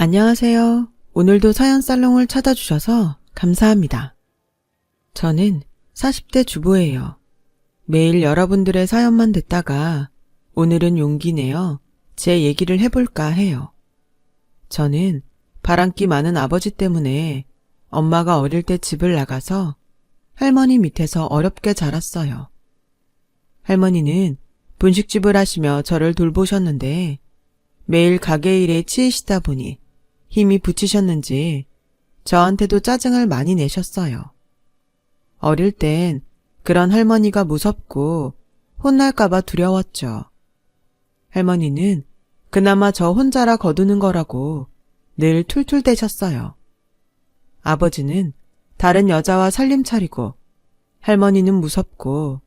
안녕하세요. 오늘도 사연 살롱을 찾아주셔서 감사합니다. 저는 40대 주부예요. 매일 여러분들의 사연만 듣다가 오늘은 용기 내어 제 얘기를 해볼까 해요. 저는 바람기 많은 아버지 때문에 엄마가 어릴 때 집을 나가서 할머니 밑에서 어렵게 자랐어요. 할머니는 분식집을 하시며 저를 돌보셨는데 매일 가게 일에 치이시다 보니 힘이 붙이셨는지 저한테도 짜증을 많이 내셨어요. 어릴 땐 그런 할머니가 무섭고 혼날까봐 두려웠죠. 할머니는 그나마 저 혼자라 거두는 거라고 늘 툴툴대셨어요. 아버지는 다른 여자와 살림 차리고 할머니는 무섭고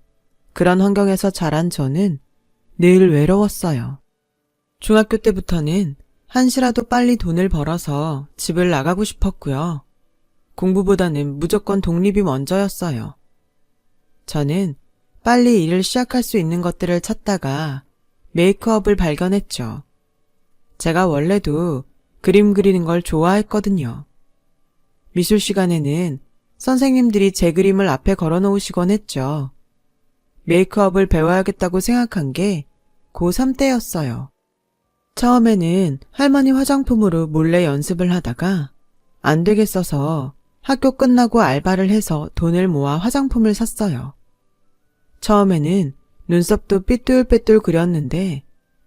그런 환경에서 자란 저는 늘 외로웠어요. 중학교 때부터는 한시라도 빨리 돈을 벌어서 집을 나가고 싶었고요. 공부보다는 무조건 독립이 먼저였어요. 저는 빨리 일을 시작할 수 있는 것들을 찾다가 메이크업을 발견했죠. 제가 원래도 그림 그리는 걸 좋아했거든요. 미술 시간에는 선생님들이 제 그림을 앞에 걸어놓으시곤 했죠. 메이크업을 배워야겠다고 생각한 게 고3 때였어요. 처음에는 할머니 화장품으로 몰래 연습을 하다가 안 되겠어서 학교 끝나고 알바를 해서 돈을 모아 화장품을 샀어요. 처음에는 눈썹도 삐뚤빼뚤 그렸는데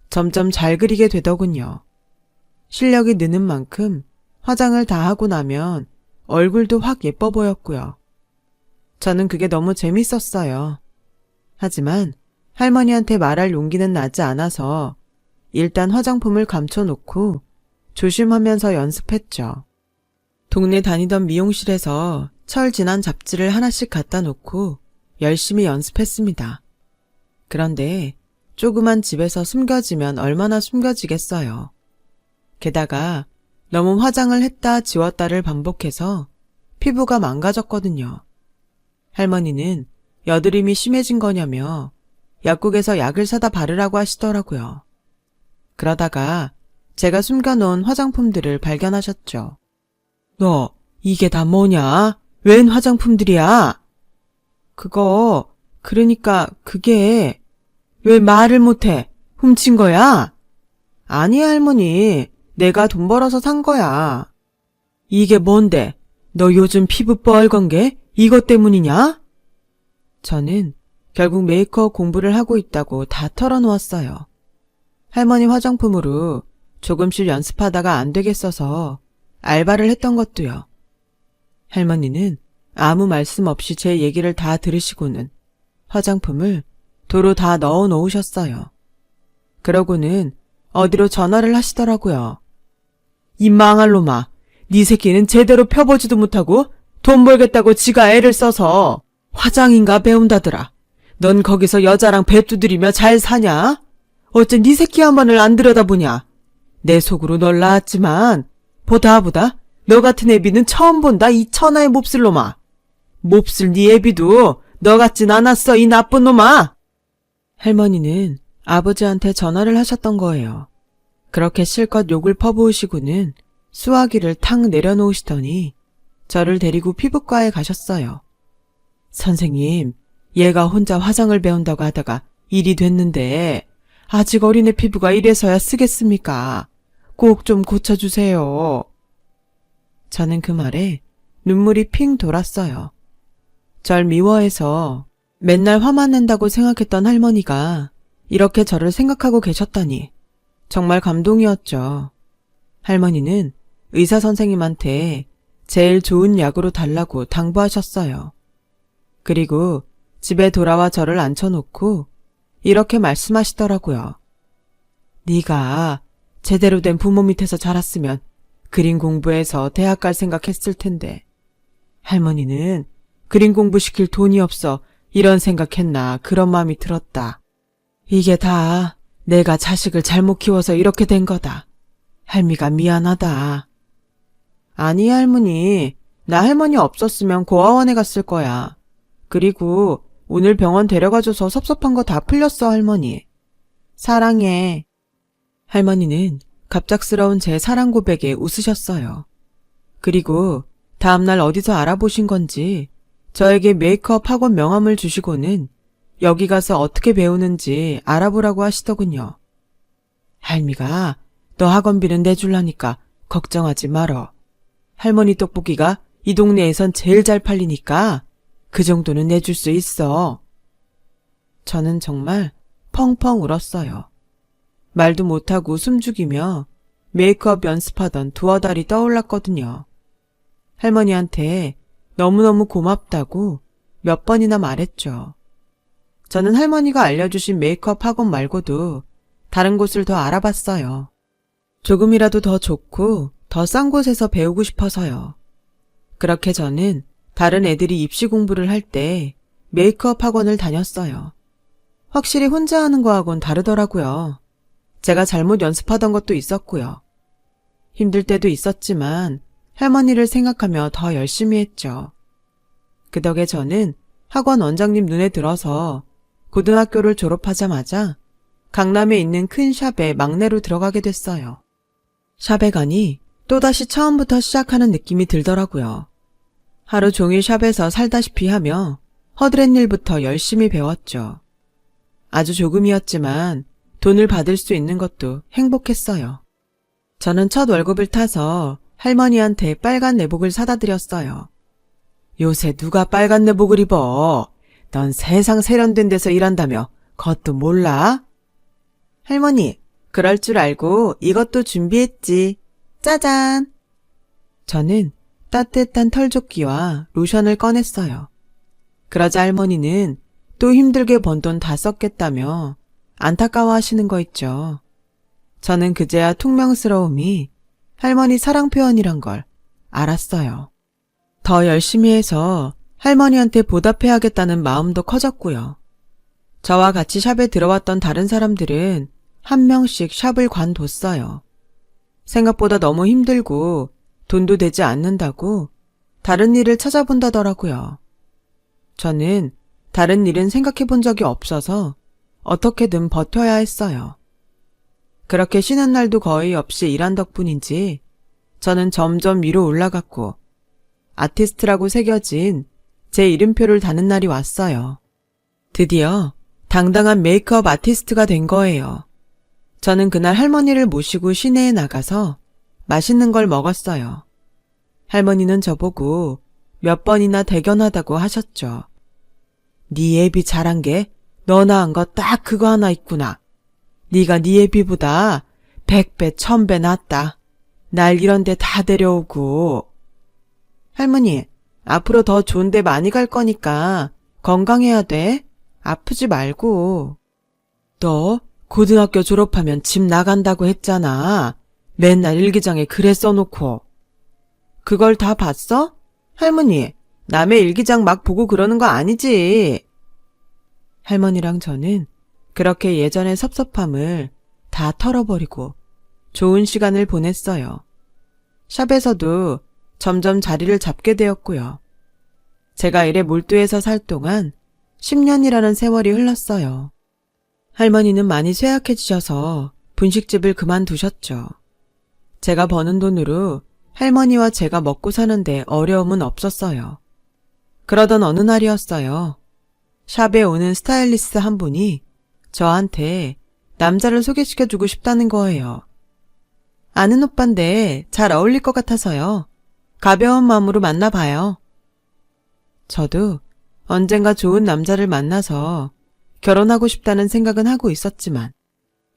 점점 잘 그리게 되더군요. 실력이 느는 만큼 화장을 다 하고 나면 얼굴도 확 예뻐 보였고요. 저는 그게 너무 재밌었어요. 하지만 할머니한테 말할 용기는 나지 않아서 일단 화장품을 감춰놓고 조심하면서 연습했죠. 동네 다니던 미용실에서 철 지난 잡지를 하나씩 갖다 놓고 열심히 연습했습니다. 그런데 조그만 집에서 숨겨지면 얼마나 숨겨지겠어요. 게다가 너무 화장을 했다 지웠다를 반복해서 피부가 망가졌거든요. 할머니는 여드름이 심해진 거냐며 약국에서 약을 사다 바르라고 하시더라고요. 그러다가 제가 숨겨놓은 화장품들을 발견하셨죠. 너 이게 다 뭐냐? 웬 화장품들이야? 그게 왜 말을 못해? 훔친 거야? 아니 할머니, 내가 돈 벌어서 산 거야. 이게 뭔데? 너 요즘 피부 뻘건 게 이것 때문이냐? 저는 결국 메이크업 공부를 하고 있다고 다 털어놓았어요. 할머니 화장품으로 조금씩 연습하다가 안 되겠어서 알바를 했던 것도요. 할머니는 아무 말씀 없이 제 얘기를 다 들으시고는 화장품을 도로 다 넣어 놓으셨어요. 그러고는 어디로 전화를 하시더라고요. 이 망할 놈아, 네 새끼는 제대로 펴보지도 못하고 돈 벌겠다고 지가 애를 써서 화장인가 배운다더라. 넌 거기서 여자랑 배 두드리며 잘 사냐? 어째 네 새끼 한 번을 안 들여다보냐? 내 속으로 널 낳았지만 보다 너 같은 애비는 처음 본다 이 천하의 몹쓸 놈아. 몹쓸 네 애비도 너 같진 않았어 이 나쁜 놈아. 할머니는 아버지한테 전화를 하셨던 거예요. 그렇게 실컷 욕을 퍼부으시고는 수화기를 탁 내려놓으시더니 저를 데리고 피부과에 가셨어요. 선생님, 얘가 혼자 화장을 배운다고 하다가 일이 됐는데 아직 어린애 피부가 이래서야 쓰겠습니까? 꼭 좀 고쳐주세요. 저는 그 말에 눈물이 핑 돌았어요. 절 미워해서 맨날 화만 낸다고 생각했던 할머니가 이렇게 저를 생각하고 계셨다니 정말 감동이었죠. 할머니는 의사 선생님한테 제일 좋은 약으로 달라고 당부하셨어요. 그리고 집에 돌아와 저를 앉혀놓고 이렇게 말씀하시더라고요. 네가 제대로 된 부모 밑에서 자랐으면 그림 공부해서 대학 갈 생각했을 텐데 할머니는 그림 공부시킬 돈이 없어 이런 생각했나 그런 마음이 들었다. 이게 다 내가 자식을 잘못 키워서 이렇게 된 거다. 할미가 미안하다. 아니 할머니, 나 할머니 없었으면 고아원에 갔을 거야. 그리고 오늘 병원 데려가줘서 섭섭한 거 다 풀렸어 할머니. 사랑해. 할머니는 갑작스러운 제 사랑 고백에 웃으셨어요. 그리고 다음날 어디서 알아보신 건지 저에게 메이크업 학원 명함을 주시고는 여기 가서 어떻게 배우는지 알아보라고 하시더군요. 할미가 너 학원비는 내줄라니까 걱정하지 말어. 할머니 떡볶이가 이 동네에선 제일 잘 팔리니까 그 정도는 내줄 수 있어. 저는 정말 펑펑 울었어요. 말도 못하고 숨죽이며 메이크업 연습하던 두어 달이 떠올랐거든요. 할머니한테 너무너무 고맙다고 몇 번이나 말했죠. 저는 할머니가 알려주신 메이크업 학원 말고도 다른 곳을 더 알아봤어요. 조금이라도 더 좋고 더 싼 곳에서 배우고 싶어서요. 그렇게 저는 다른 애들이 입시 공부를 할 때 메이크업 학원을 다녔어요. 확실히 혼자 하는 거하고는 다르더라고요. 제가 잘못 연습하던 것도 있었고요. 힘들 때도 있었지만 할머니를 생각하며 더 열심히 했죠. 그 덕에 저는 학원 원장님 눈에 들어서 고등학교를 졸업하자마자 강남에 있는 큰 샵에 막내로 들어가게 됐어요. 샵에 가니 또다시 처음부터 시작하는 느낌이 들더라고요. 하루 종일 샵에서 살다시피 하며 허드렛 일부터 열심히 배웠죠. 아주 조금이었지만 돈을 받을 수 있는 것도 행복했어요. 저는 첫 월급을 타서 할머니한테 빨간 내복을 사다 드렸어요. 요새 누가 빨간 내복을 입어? 넌 세상 세련된 데서 일한다며 그것도 몰라? 할머니, 그럴 줄 알고 이것도 준비했지. 짜잔! 저는 따뜻한 털조끼와 로션을 꺼냈어요. 그러자 할머니는 또 힘들게 번 돈 다 썼겠다며 안타까워하시는 거 있죠. 저는 그제야 퉁명스러움이 할머니 사랑 표현이란 걸 알았어요. 더 열심히 해서 할머니한테 보답해야겠다는 마음도 커졌고요. 저와 같이 샵에 들어왔던 다른 사람들은 한 명씩 샵을 관뒀어요. 생각보다 너무 힘들고 돈도 되지 않는다고 다른 일을 찾아본다더라고요. 저는 다른 일은 생각해 본 적이 없어서 어떻게든 버텨야 했어요. 그렇게 쉬는 날도 거의 없이 일한 덕분인지 저는 점점 위로 올라갔고 아티스트라고 새겨진 제 이름표를 다는 날이 왔어요. 드디어 당당한 메이크업 아티스트가 된 거예요. 저는 그날 할머니를 모시고 시내에 나가서 맛있는 걸 먹었어요. 할머니는 저보고 몇 번이나 대견하다고 하셨죠. 네 애비 잘한 게 너나 한 거 딱 그거 하나 있구나. 네가 네 애비보다 100배, 1000배 낫다. 날 이런 데 다 데려오고. 할머니, 앞으로 더 좋은 데 많이 갈 거니까 건강해야 돼. 아프지 말고. 너 고등학교 졸업하면 집 나간다고 했잖아. 맨날 일기장에 글에 써놓고. 그걸 다 봤어? 할머니, 남의 일기장 막 보고 그러는 거 아니지? 할머니랑 저는 그렇게 예전의 섭섭함을 다 털어버리고 좋은 시간을 보냈어요. 샵에서도 점점 자리를 잡게 되었고요. 제가 일에 몰두해서 살 동안 10년이라는 세월이 흘렀어요. 할머니는 많이 쇠약해지셔서 분식집을 그만두셨죠. 제가 버는 돈으로 할머니와 제가 먹고 사는데 어려움은 없었어요. 그러던 어느 날이었어요. 샵에 오는 스타일리스트 한 분이 저한테 남자를 소개시켜주고 싶다는 거예요. 아는 오빠인데 잘 어울릴 것 같아서요. 가벼운 마음으로 만나봐요. 저도 언젠가 좋은 남자를 만나서 결혼하고 싶다는 생각은 하고 있었지만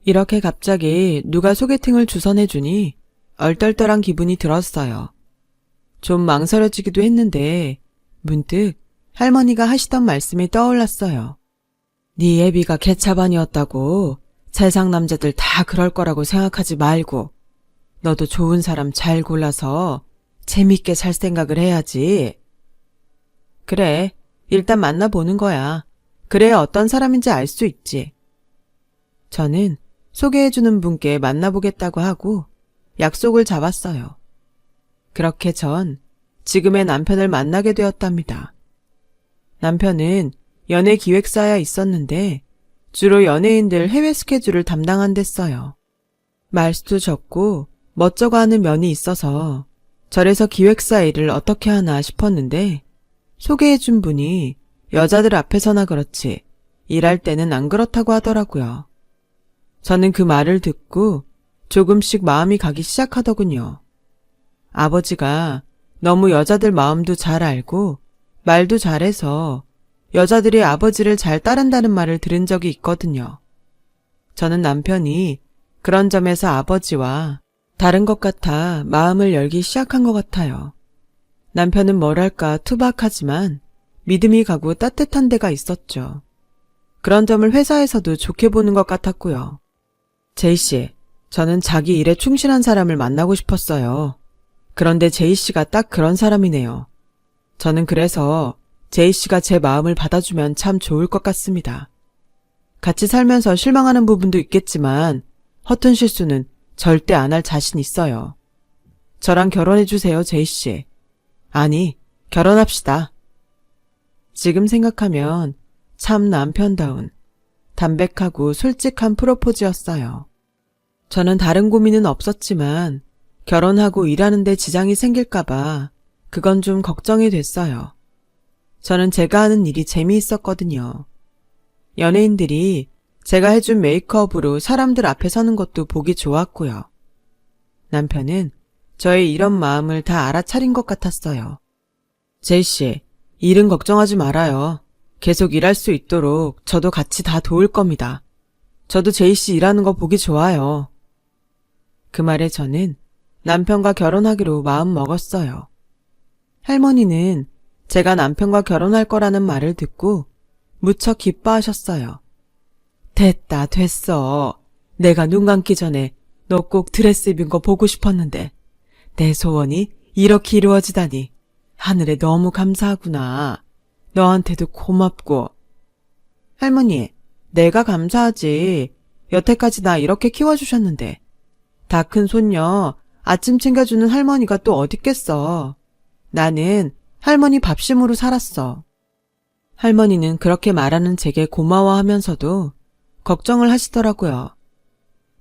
이렇게 갑자기 누가 소개팅을 주선해주니 얼떨떨한 기분이 들었어요. 좀 망설여지기도 했는데 문득 할머니가 하시던 말씀이 떠올랐어요. 네 애비가 개차반이었다고 세상 남자들 다 그럴 거라고 생각하지 말고 너도 좋은 사람 잘 골라서 재밌게 살 생각을 해야지. 그래, 일단 만나보는 거야. 그래야 어떤 사람인지 알 수 있지. 저는 소개해주는 분께 만나보겠다고 하고 약속을 잡았어요. 그렇게 전 지금의 남편을 만나게 되었답니다. 남편은 연예 기획사에 있었는데 주로 연예인들 해외 스케줄을 담당한댔어요. 말수도 적고 멋쩍어 하는 면이 있어서 절에서 기획사 일을 어떻게 하나 싶었는데 소개해준 분이 여자들 앞에서나 그렇지 일할 때는 안 그렇다고 하더라고요. 저는 그 말을 듣고 조금씩 마음이 가기 시작하더군요. 아버지가 너무 여자들 마음도 잘 알고 말도 잘해서 여자들이 아버지를 잘 따른다는 말을 들은 적이 있거든요. 저는 남편이 그런 점에서 아버지와 다른 것 같아 마음을 열기 시작한 것 같아요. 남편은 뭐랄까 투박하지만 믿음이 가고 따뜻한 데가 있었죠. 그런 점을 회사에서도 좋게 보는 것 같았고요. 제이씨, 저는 자기 일에 충실한 사람을 만나고 싶었어요. 그런데 제이씨가 딱 그런 사람이네요. 저는 그래서 제이씨가 제 마음을 받아주면 참 좋을 것 같습니다. 같이 살면서 실망하는 부분도 있겠지만 허튼 실수는 절대 안 할 자신 있어요. 저랑 결혼해주세요, 제이씨. 아니, 결혼합시다. 지금 생각하면 참 남편다운, 담백하고 솔직한 프로포즈였어요. 저는 다른 고민은 없었지만 결혼하고 일하는 데 지장이 생길까봐 그건 좀 걱정이 됐어요. 저는 제가 하는 일이 재미있었거든요. 연예인들이 제가 해준 메이크업으로 사람들 앞에 서는 것도 보기 좋았고요. 남편은 저의 이런 마음을 다 알아차린 것 같았어요. 제이씨, 일은 걱정하지 말아요. 계속 일할 수 있도록 저도 같이 다 도울 겁니다. 저도 제이씨 일하는 거 보기 좋아요. 그 말에 저는 남편과 결혼하기로 마음 먹었어요. 할머니는 제가 남편과 결혼할 거라는 말을 듣고 무척 기뻐하셨어요. 됐다, 됐어. 내가 눈 감기 전에 너 꼭 드레스 입은 거 보고 싶었는데 내 소원이 이렇게 이루어지다니 하늘에 너무 감사하구나. 너한테도 고맙고. 할머니, 내가 감사하지. 여태까지 나 이렇게 키워주셨는데 다 큰 손녀 아침 챙겨주는 할머니가 또 어딨겠어. 나는 할머니 밥심으로 살았어. 할머니는 그렇게 말하는 제게 고마워하면서도 걱정을 하시더라고요.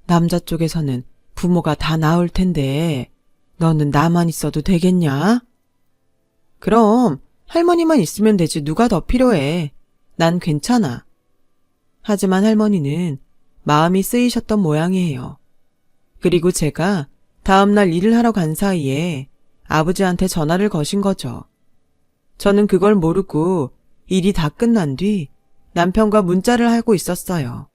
남자 쪽에서는 부모가 다 나올 텐데 너는 나만 있어도 되겠냐? 그럼 할머니만 있으면 되지 누가 더 필요해. 난 괜찮아. 하지만 할머니는 마음이 쓰이셨던 모양이에요. 그리고 제가 다음날 일을 하러 간 사이에 아버지한테 전화를 거신 거죠. 저는 그걸 모르고 일이 다 끝난 뒤 남편과 문자를 하고 있었어요.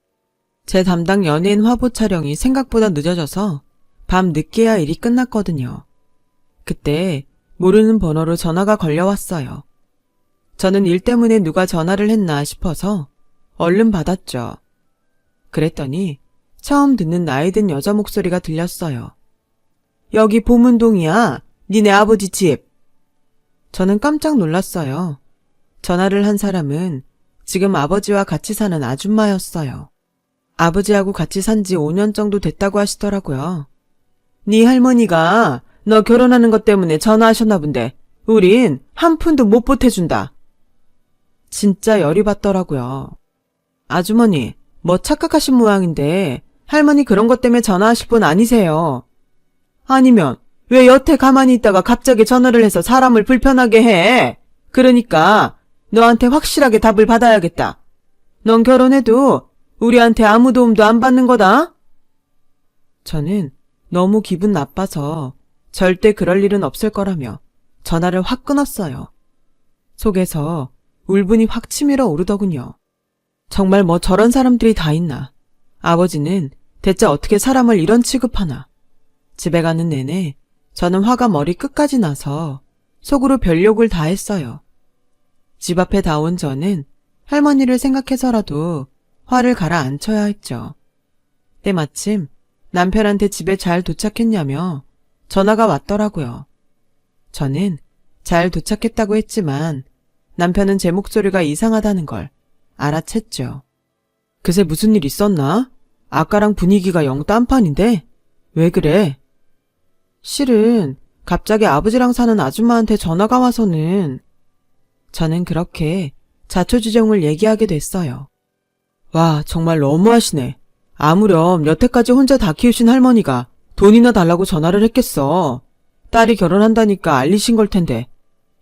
제 담당 연예인 화보 촬영이 생각보다 늦어져서 밤 늦게야 일이 끝났거든요. 그때 모르는 번호로 전화가 걸려왔어요. 저는 일 때문에 누가 전화를 했나 싶어서 얼른 받았죠. 그랬더니 처음 듣는 나이 든 여자 목소리가 들렸어요. 여기 보문동이야. 니네 아버지 집. 저는 깜짝 놀랐어요. 전화를 한 사람은 지금 아버지와 같이 사는 아줌마였어요. 아버지하고 같이 산 지 5년 정도 됐다고 하시더라고요. 네 할머니가 너 결혼하는 것 때문에 전화하셨나 본데 우린 한 푼도 못 보태준다. 진짜 열이 받더라고요. 아주머니, 뭐 착각하신 모양인데 할머니 그런 것 때문에 전화하실 분 아니세요. 아니면 왜 여태 가만히 있다가 갑자기 전화를 해서 사람을 불편하게 해? 그러니까 너한테 확실하게 답을 받아야겠다. 넌 결혼해도 우리한테 아무 도움도 안 받는 거다. 저는 너무 기분 나빠서 절대 그럴 일은 없을 거라며 전화를 확 끊었어요. 속에서 울분이 확 치밀어 오르더군요. 정말 뭐 저런 사람들이 다 있나. 아버지는 대체 어떻게 사람을 이런 취급하나. 집에 가는 내내 저는 화가 머리 끝까지 나서 속으로 별욕을 다 했어요. 집 앞에 다 온 저는 할머니를 생각해서라도 화를 가라앉혀야 했죠. 때마침 남편한테 집에 잘 도착했냐며 전화가 왔더라고요. 저는 잘 도착했다고 했지만 남편은 제 목소리가 이상하다는 걸 알아챘죠. 그새 무슨 일 있었나? 아까랑 분위기가 영 딴판인데? 왜 그래? 실은 갑자기 아버지랑 사는 아줌마한테 전화가 와서는 저는 그렇게 자초지종을 얘기하게 됐어요. 와, 정말 너무하시네. 아무렴 여태까지 혼자 다 키우신 할머니가 돈이나 달라고 전화를 했겠어. 딸이 결혼한다니까 알리신 걸 텐데.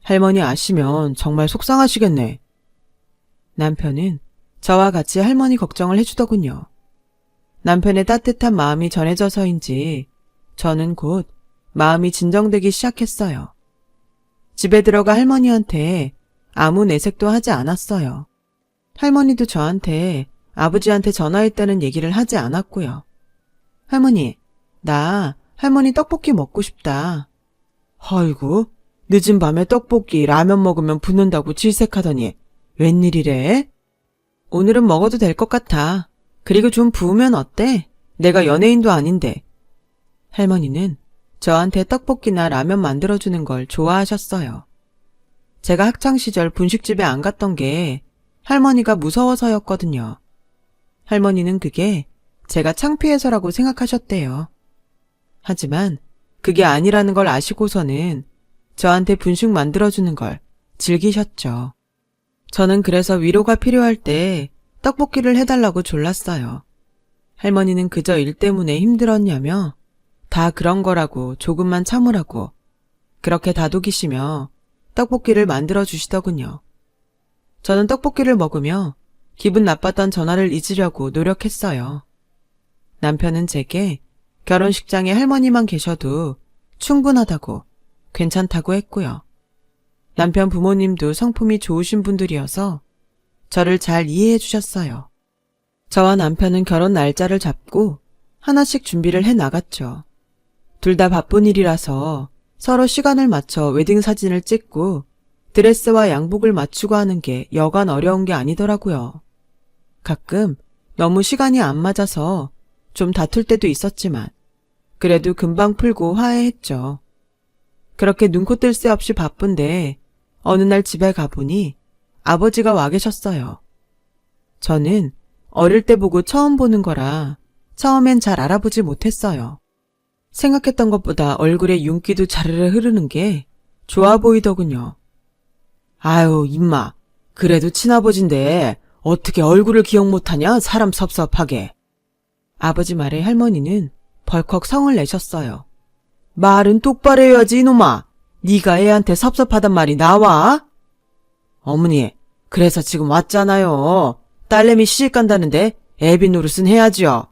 할머니 아시면 정말 속상하시겠네. 남편은 저와 같이 할머니 걱정을 해주더군요. 남편의 따뜻한 마음이 전해져서인지 저는 곧 마음이 진정되기 시작했어요. 집에 들어가 할머니한테 아무 내색도 하지 않았어요. 할머니도 저한테 아버지한테 전화했다는 얘기를 하지 않았고요. 할머니, 나 할머니 떡볶이 먹고 싶다. 아이고, 늦은 밤에 떡볶이, 라면 먹으면 붓는다고 질색하더니 웬일이래? 오늘은 먹어도 될 것 같아. 그리고 좀 부으면 어때? 내가 연예인도 아닌데. 할머니는 저한테 떡볶이나 라면 만들어주는 걸 좋아하셨어요. 제가 학창시절 분식집에 안 갔던 게 할머니가 무서워서였거든요. 할머니는 그게 제가 창피해서라고 생각하셨대요. 하지만 그게 아니라는 걸 아시고서는 저한테 분식 만들어주는 걸 즐기셨죠. 저는 그래서 위로가 필요할 때 떡볶이를 해달라고 졸랐어요. 할머니는 그저 일 때문에 힘들었냐며 다 그런 거라고 조금만 참으라고 그렇게 다독이시며 떡볶이를 만들어 주시더군요. 저는 떡볶이를 먹으며 기분 나빴던 전화를 잊으려고 노력했어요. 남편은 제게 결혼식장에 할머니만 계셔도 충분하다고 괜찮다고 했고요. 남편 부모님도 성품이 좋으신 분들이어서 저를 잘 이해해 주셨어요. 저와 남편은 결혼 날짜를 잡고 하나씩 준비를 해 나갔죠. 둘 다 바쁜 일이라서 서로 시간을 맞춰 웨딩 사진을 찍고 드레스와 양복을 맞추고 하는 게 여간 어려운 게 아니더라고요. 가끔 너무 시간이 안 맞아서 좀 다툴 때도 있었지만 그래도 금방 풀고 화해했죠. 그렇게 눈코 뜰 새 없이 바쁜데 어느 날 집에 가보니 아버지가 와 계셨어요. 저는 어릴 때 보고 처음 보는 거라 처음엔 잘 알아보지 못했어요. 생각했던 것보다 얼굴에 윤기도 자르르 흐르는 게 좋아 보이더군요. 아유, 임마. 그래도 친아버지인데 어떻게 얼굴을 기억 못하냐, 사람 섭섭하게. 아버지 말에 할머니는 벌컥 성을 내셨어요. 말은 똑바로 해야지, 이놈아. 네가 애한테 섭섭하단 말이 나와? 어머니, 그래서 지금 왔잖아요. 딸내미 시집 간다는데 애비 노릇은 해야지요.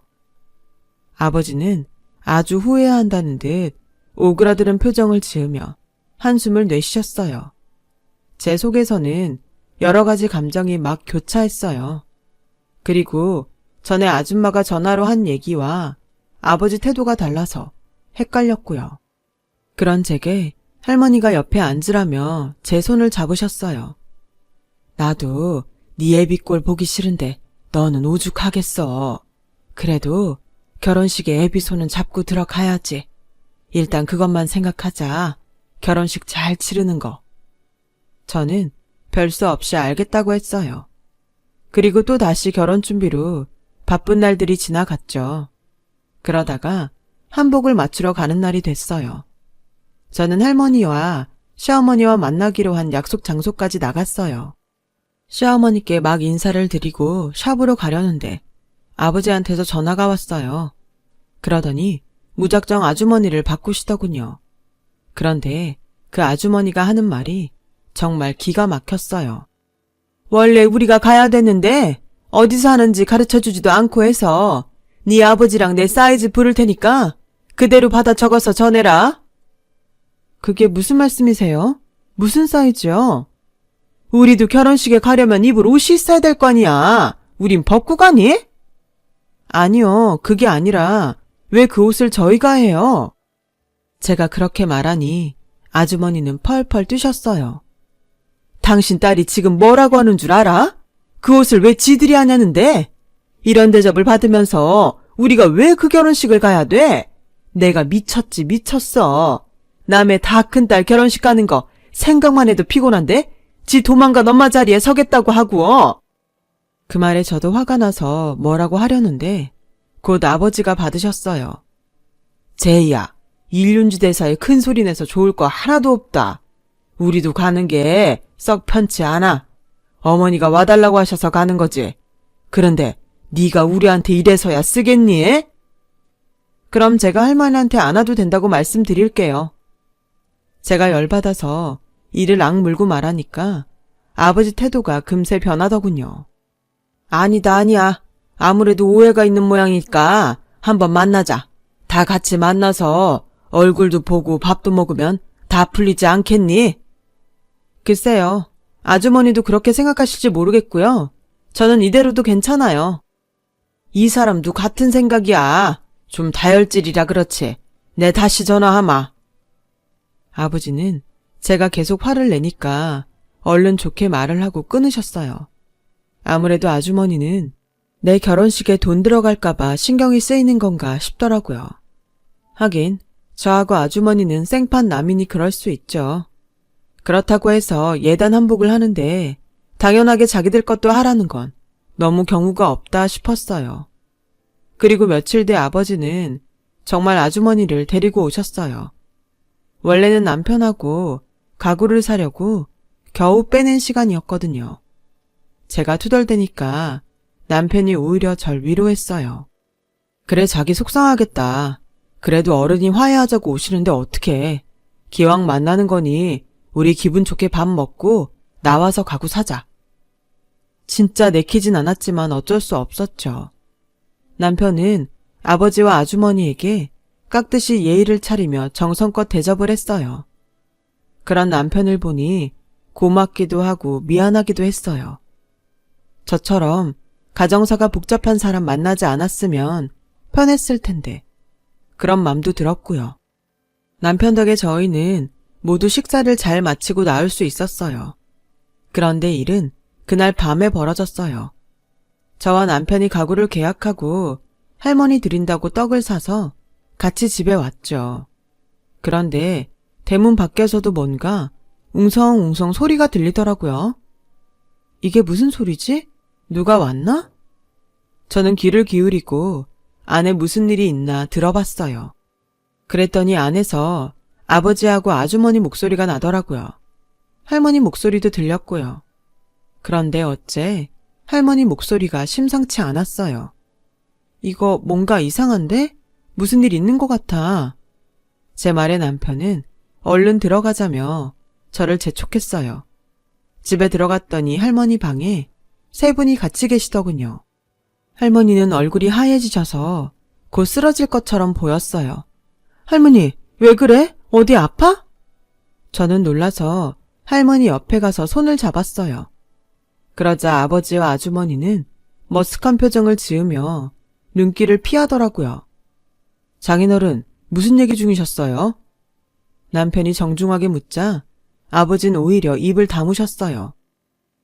아버지는 아주 후회한다는 듯 오그라드는 표정을 지으며 한숨을 내쉬셨어요. 제 속에서는 여러 가지 감정이 막 교차했어요. 그리고 전에 아줌마가 전화로 한 얘기와 아버지 태도가 달라서 헷갈렸고요. 그런 제게 할머니가 옆에 앉으라며 제 손을 잡으셨어요. 나도 네 애비 꼴 보기 싫은데 너는 오죽하겠어. 그래도 결혼식에 애비 손은 잡고 들어가야지. 일단 그것만 생각하자. 결혼식 잘 치르는 거. 저는 별 수 없이 알겠다고 했어요. 그리고 또 다시 결혼 준비로 바쁜 날들이 지나갔죠. 그러다가 한복을 맞추러 가는 날이 됐어요. 저는 할머니와 시어머니와 만나기로 한 약속 장소까지 나갔어요. 시어머니께 막 인사를 드리고 샵으로 가려는데 아버지한테서 전화가 왔어요. 그러더니 무작정 아주머니를 바꾸시더군요. 그런데 그 아주머니가 하는 말이 정말 기가 막혔어요. 원래 우리가 가야 되는데 어디서 하는지 가르쳐주지도 않고 해서 네 아버지랑 내 사이즈 부를 테니까 그대로 받아 적어서 전해라. 그게 무슨 말씀이세요? 무슨 사이즈요? 우리도 결혼식에 가려면 입을 옷이 있어야 될 거 아니야. 우린 벗고 가니? 아니요, 그게 아니라 왜 그 옷을 저희가 해요? 제가 그렇게 말하니 아주머니는 펄펄 뛰셨어요. 당신 딸이 지금 뭐라고 하는 줄 알아? 그 옷을 왜 지들이 하냐는데? 이런 대접을 받으면서 우리가 왜 그 결혼식을 가야 돼? 내가 미쳤지 미쳤어. 남의 다 큰 딸 결혼식 가는 거 생각만 해도 피곤한데? 지 도망간 엄마 자리에 서겠다고 하고. 그 말에 저도 화가 나서 뭐라고 하려는데 곧 아버지가 받으셨어요. 제이야, 일륜지 대사에 큰 소리 내서 좋을 거 하나도 없다. 우리도 가는 게 썩 편치 않아. 어머니가 와달라고 하셔서 가는 거지. 그런데 네가 우리한테 이래서야 쓰겠니? 그럼 제가 할머니한테 안 와도 된다고 말씀드릴게요. 제가 열받아서 이를 악물고 말하니까 아버지 태도가 금세 변하더군요. 아니다, 아니야. 아무래도 오해가 있는 모양이니까 한번 만나자. 다 같이 만나서 얼굴도 보고 밥도 먹으면 다 풀리지 않겠니? 글쎄요. 아주머니도 그렇게 생각하실지 모르겠고요. 저는 이대로도 괜찮아요. 이 사람도 같은 생각이야. 좀 다혈질이라 그렇지. 내 다시 전화하마. 아버지는 제가 계속 화를 내니까 얼른 좋게 말을 하고 끊으셨어요. 아무래도 아주머니는 내 결혼식에 돈 들어갈까봐 신경이 쓰이는 건가 싶더라고요. 하긴 저하고 아주머니는 생판 남이니 그럴 수 있죠. 그렇다고 해서 예단 한복을 하는데 당연하게 자기들 것도 하라는 건 너무 경우가 없다 싶었어요. 그리고 며칠 뒤 아버지는 정말 아주머니를 데리고 오셨어요. 원래는 남편하고 가구를 사려고 겨우 빼낸 시간이었거든요. 제가 투덜대니까 남편이 오히려 절 위로했어요. 그래, 자기 속상하겠다. 그래도 어른이 화해하자고 오시는데 어떡해. 기왕 만나는 거니 우리 기분 좋게 밥 먹고 나와서 가구 사자. 진짜 내키진 않았지만 어쩔 수 없었죠. 남편은 아버지와 아주머니에게 깍듯이 예의를 차리며 정성껏 대접을 했어요. 그런 남편을 보니 고맙기도 하고 미안하기도 했어요. 저처럼 가정사가 복잡한 사람 만나지 않았으면 편했을 텐데 그런 맘도 들었고요. 남편 덕에 저희는 모두 식사를 잘 마치고 나올 수 있었어요. 그런데 일은 그날 밤에 벌어졌어요. 저와 남편이 가구를 계약하고 할머니 드린다고 떡을 사서 같이 집에 왔죠. 그런데 대문 밖에서도 뭔가 웅성웅성 소리가 들리더라고요. 이게 무슨 소리지? 누가 왔나? 저는 귀를 기울이고 안에 무슨 일이 있나 들어봤어요. 그랬더니 안에서 아버지하고 아주머니 목소리가 나더라고요. 할머니 목소리도 들렸고요. 그런데 어째 할머니 목소리가 심상치 않았어요. 이거 뭔가 이상한데? 무슨 일 있는 것 같아. 제 말에 남편은 얼른 들어가자며 저를 재촉했어요. 집에 들어갔더니 할머니 방에 세 분이 같이 계시더군요. 할머니는 얼굴이 하얘지셔서 곧 쓰러질 것처럼 보였어요. 할머니, 왜 그래? 어디 아파? 저는 놀라서 할머니 옆에 가서 손을 잡았어요. 그러자 아버지와 아주머니는 머쓱한 표정을 지으며 눈길을 피하더라고요. 장인어른, 무슨 얘기 중이셨어요? 남편이 정중하게 묻자 아버지는 오히려 입을 다무셨어요.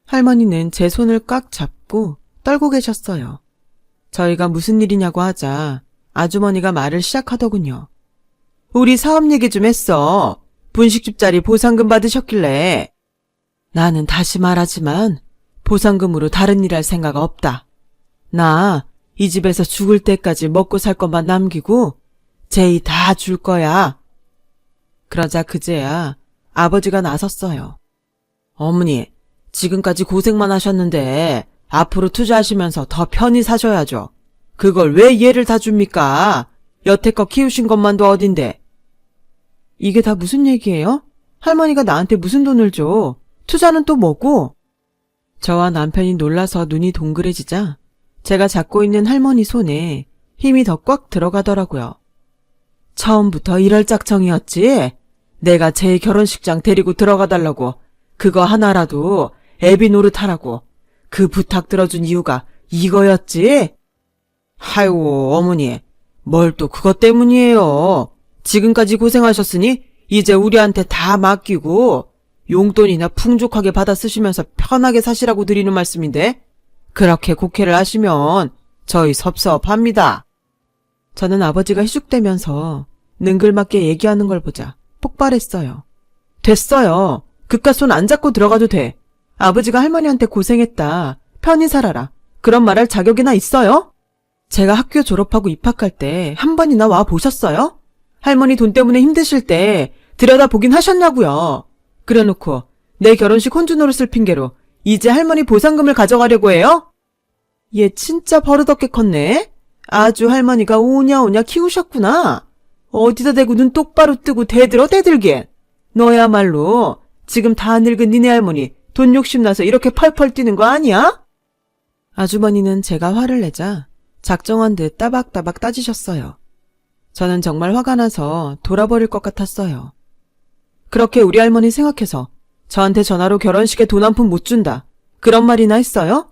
할머니는 제 손을 꽉 잡고 떨고 계셨어요. 저희가 무슨 일이냐고 하자 아주머니가 말을 시작하더군요. 우리 사업 얘기 좀 했어. 분식집자리 보상금 받으셨길래. 나는 다시 말하지만 보상금으로 다른 일 할 생각 없다. 나 이 집에서 죽을 때까지 먹고 살 것만 남기고 제이 다 줄 거야. 그러자 그제야 아버지가 나섰어요. 어머니, 지금까지 고생만 하셨는데 앞으로 투자하시면서 더 편히 사셔야죠. 그걸 왜 얘를 다 줍니까? 여태껏 키우신 것만도 어딘데. 이게 다 무슨 얘기예요? 할머니가 나한테 무슨 돈을 줘? 투자는 또 뭐고? 저와 남편이 놀라서 눈이 동그래지자 제가 잡고 있는 할머니 손에 힘이 더 꽉 들어가더라고요. 처음부터 이럴 짝정이었지? 내가 제 결혼식장 데리고 들어가달라고 그거 하나라도 애비 노릇하라고 그 부탁 들어준 이유가 이거였지? 아이고 어머니, 뭘 또 그것 때문이에요. 지금까지 고생하셨으니 이제 우리한테 다 맡기고 용돈이나 풍족하게 받아 쓰시면서 편하게 사시라고 드리는 말씀인데 그렇게 곡해를 하시면 저희 섭섭합니다. 저는 아버지가 희죽대면서 능글맞게 얘기하는 걸 보자 폭발했어요. 됐어요. 그깟 손 안 잡고 들어가도 돼. 아버지가 할머니한테 고생했다. 편히 살아라. 그런 말할 자격이나 있어요? 제가 학교 졸업하고 입학할 때 한 번이나 와 보셨어요? 할머니 돈 때문에 힘드실 때 들여다보긴 하셨냐고요. 그래놓고 내 결혼식 혼주 노릇을 핑계로 이제 할머니 보상금을 가져가려고 해요? 얘 진짜 버릇없게 컸네. 아주 할머니가 오냐오냐 키우셨구나. 어디다 대고 눈 똑바로 뜨고 대들어 대들게. 너야말로 지금 다 늙은 니네 할머니 돈 욕심나서 이렇게 펄펄 뛰는 거 아니야? 아주머니는 제가 화를 내자 작정한 듯 따박따박 따지셨어요. 저는 정말 화가 나서 돌아버릴 것 같았어요. 그렇게 우리 할머니 생각해서 저한테 전화로 결혼식에 돈 한 푼 못 준다. 그런 말이나 했어요?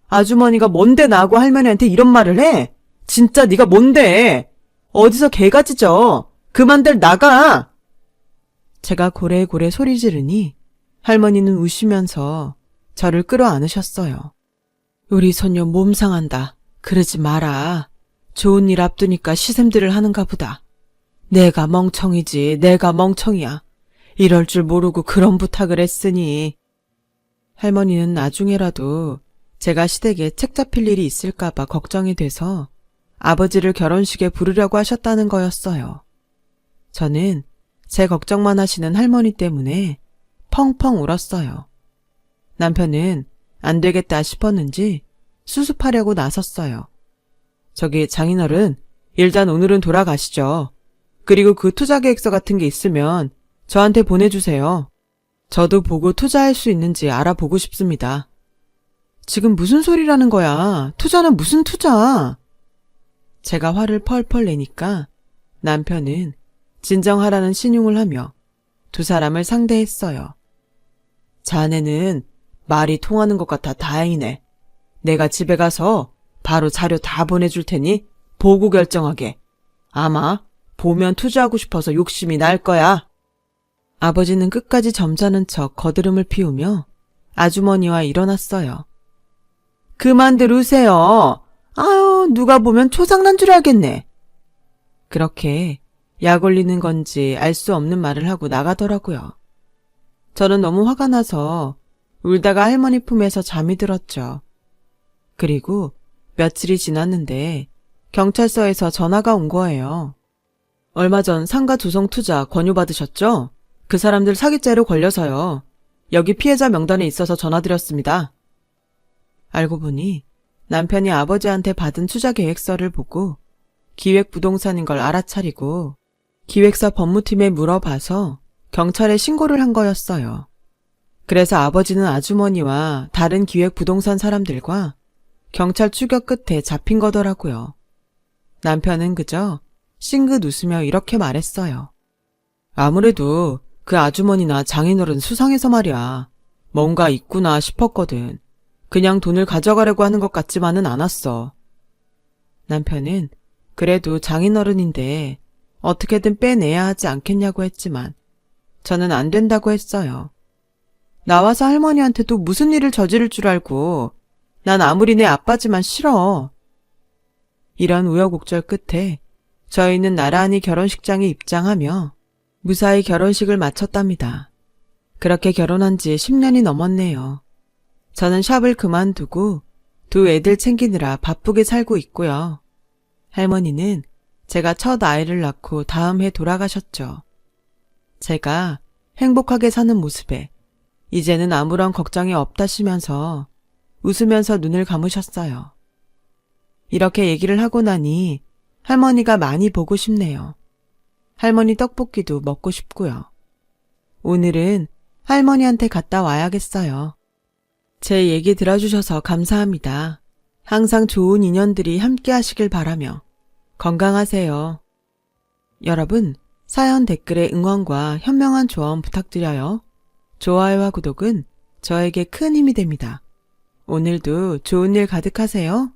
아주머니가 뭔데 나하고 할머니한테 이런 말을 해? 진짜 네가 뭔데? 어디서 개가 짖어? 그만들 나가! 제가 고래고래 소리 지르니 할머니는 우시면서 저를 끌어안으셨어요. 우리 손녀 몸 상한다. 그러지 마라. 좋은 일 앞두니까 시샘들을 하는가 보다. 내가 멍청이지, 내가 멍청이야. 이럴 줄 모르고 그런 부탁을 했으니. 할머니는 나중에라도 제가 시댁에 책 잡힐 일이 있을까봐 걱정이 돼서 아버지를 결혼식에 부르려고 하셨다는 거였어요. 저는 제 걱정만 하시는 할머니 때문에 펑펑 울었어요. 남편은 안 되겠다 싶었는지 수습하려고 나섰어요. 저기 장인어른, 일단 오늘은 돌아가시죠. 그리고 그 투자 계획서 같은 게 있으면 저한테 보내주세요. 저도 보고 투자할 수 있는지 알아보고 싶습니다. 지금 무슨 소리라는 거야? 투자는 무슨 투자? 제가 화를 펄펄 내니까 남편은 진정하라는 신용을 하며 두 사람을 상대했어요. 자네는 말이 통하는 것 같아 다행이네. 내가 집에 가서 바로 자료 다 보내줄 테니 보고 결정하게. 아마 보면 투자하고 싶어서 욕심이 날 거야. 아버지는 끝까지 점잖은 척 거드름을 피우며 아주머니와 일어났어요. 그만들 우세요. 아유, 누가 보면 초상난 줄 알겠네. 그렇게 약 올리는 건지 알 수 없는 말을 하고 나가더라고요. 저는 너무 화가 나서 울다가 할머니 품에서 잠이 들었죠. 그리고 며칠이 지났는데 경찰서에서 전화가 온 거예요. 얼마 전 상가 조성 투자 권유받으셨죠? 그 사람들 사기죄로 걸려서요. 여기 피해자 명단에 있어서 전화드렸습니다. 알고 보니 남편이 아버지한테 받은 투자 계획서를 보고 기획부동산인 걸 알아차리고 기획사 법무팀에 물어봐서 경찰에 신고를 한 거였어요. 그래서 아버지는 아주머니와 다른 기획부동산 사람들과 경찰 추격 끝에 잡힌 거더라고요. 남편은 그저 싱긋 웃으며 이렇게 말했어요. 아무래도 그 아주머니나 장인어른 수상해서 말이야. 뭔가 있구나 싶었거든. 그냥 돈을 가져가려고 하는 것 같지만은 않았어. 남편은 그래도 장인어른인데 어떻게든 빼내야 하지 않겠냐고 했지만 저는 안 된다고 했어요. 나와서 할머니한테 또 무슨 일을 저지를 줄 알고 난 아무리 내 아빠지만 싫어. 이런 우여곡절 끝에 저희는 나란히 결혼식장에 입장하며 무사히 결혼식을 마쳤답니다. 그렇게 결혼한 지 10년이 넘었네요. 저는 샵을 그만두고 두 애들 챙기느라 바쁘게 살고 있고요. 할머니는 제가 첫 아이를 낳고 다음 해 돌아가셨죠. 제가 행복하게 사는 모습에 이제는 아무런 걱정이 없다시면서 웃으면서 눈을 감으셨어요. 이렇게 얘기를 하고 나니 할머니가 많이 보고 싶네요. 할머니 떡볶이도 먹고 싶고요. 오늘은 할머니한테 갔다 와야겠어요. 제 얘기 들어주셔서 감사합니다. 항상 좋은 인연들이 함께 하시길 바라며 건강하세요. 여러분, 사연 댓글에 응원과 현명한 조언 부탁드려요. 좋아요와 구독은 저에게 큰 힘이 됩니다. 오늘도 좋은 일 가득하세요.